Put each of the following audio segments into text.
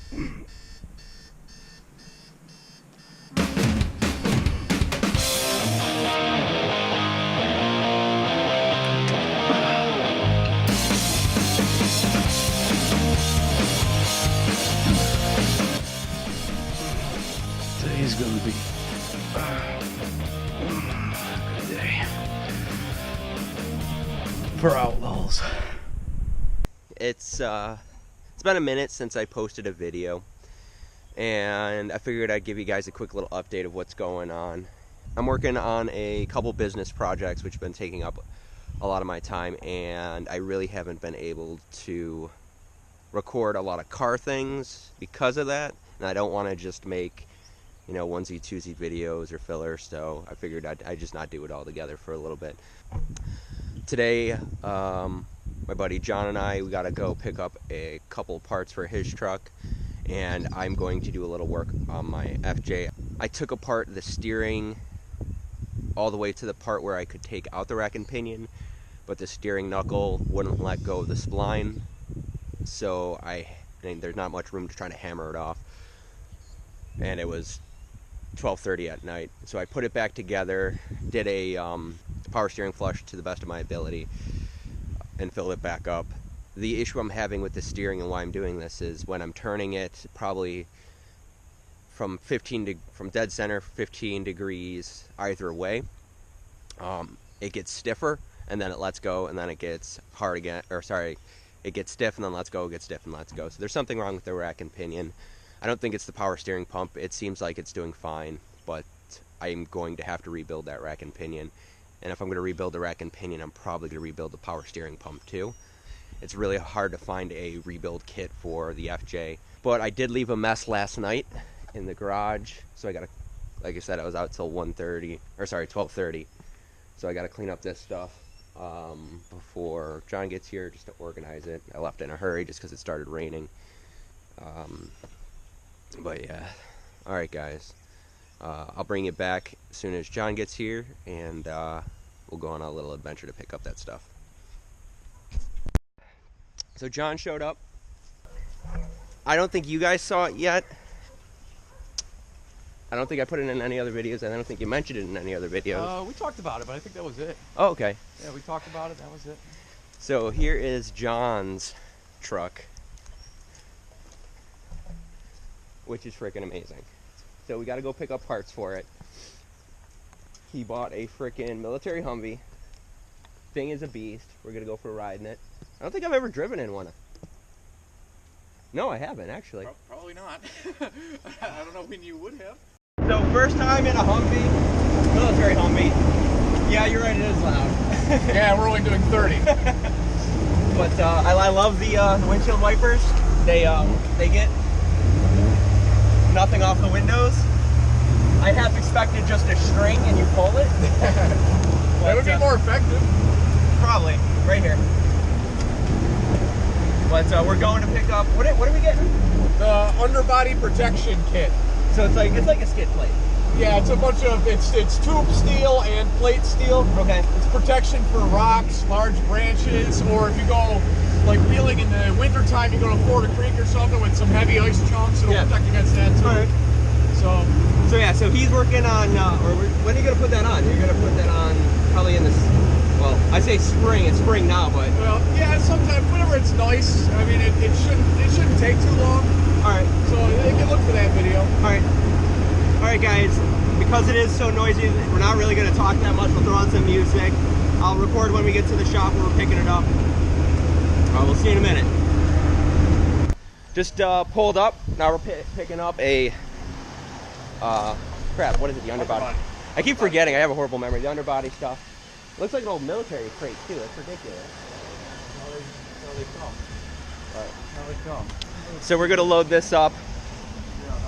Today's gonna be a good day for OUTLULZ. It's been a minute since I posted a video, and I figured I'd give you guys a quick little update of what's going on. I'm working on a couple business projects which have been taking up a lot of my time, and I really haven't been able to record a lot of car things because of that, and I don't want to just make, you know, onesie twosie videos or filler, so I figured I'd just not do it all together for a little bit. Today, my buddy John and I, we gotta go pick up a couple parts for his truck, and I'm going to do a little work on my FJ. I took apart the steering all the way to the part where I could take out the rack and pinion, but the steering knuckle wouldn't let go of the spline, so there's not much room to try to hammer it off, and it was 12:30 at night, so I put it back together, did a power steering flush to the best of my ability, and filled it back up. The issue I'm having with the steering and why I'm doing this is when I'm turning it probably from dead center 15 degrees either way, it gets stiffer and then it lets go, and then it gets hard again, or sorry, it gets stiff and then lets go, gets stiff and lets go. So there's something wrong with the rack and pinion. I don't think it's the power steering pump. It seems like it's doing fine, but I'm going to have to rebuild that rack and pinion. And if I'm going to rebuild the rack and pinion, I'm probably going to rebuild the power steering pump too. It's really hard to find a rebuild kit for the FJ. But I did leave a mess last night in the garage, so I got to, like I said, I was out till 12:30. So I got to clean up this stuff before John gets here, just to organize it. I left in a hurry just because it started raining. But yeah, all right, guys. I'll bring you back as soon as John gets here, and we'll go on a little adventure to pick up that stuff. So John showed up. I don't think you guys saw it yet. I don't think I put it in any other videos, and I don't think you mentioned it in any other videos. We talked about it, but I think that was it. Oh, okay. Yeah, we talked about it. That was it. So here is John's truck, which is freaking amazing. So we got to go pick up parts for it. He bought a freaking military Humvee. Thing is a beast. We're going to go for a ride in it. I don't think I've ever driven in one. No, I haven't, actually. Probably not. I don't know when you would have. So first time in a Humvee, military Humvee. Yeah, you're right, it is loud. Yeah, we're only doing 30. But I love the windshield wipers. They get nothing off the windows. I half expected just a string and you pull it. That would be more effective. Probably, right here. But we're going to pick up, what are we getting? The underbody protection kit. So it's like a skid plate. Yeah, it's a bunch of, it's tube steel and plate steel. Okay. It's protection for rocks, large branches, or if you go like wheeling in the winter time, you go to Florida Creek or something with some heavy ice chunks, it'll protect against that too. All right. So yeah, so he's working on, when are you going to put that on? You're going to put that on probably in this, well, I say spring, it's spring now, but. Well, yeah, sometime, whenever it's nice. I mean, it shouldn't take too long. All right. So you can look for that video. All right, guys, because it is so noisy, we're not really going to talk that much. We'll throw on some music. I'll record when we get to the shop where we're picking it up. We'll see you in a minute. Just pulled up. Now we're picking up a, crap, what is it, the underbody? I keep forgetting, I have a horrible memory. The underbody stuff. It looks like an old military crate, too. It's ridiculous. How they come. All right. How they come. So we're going to load this up.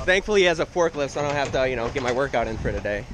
Thankfully he has a forklift, so I don't have to, get my workout in for today.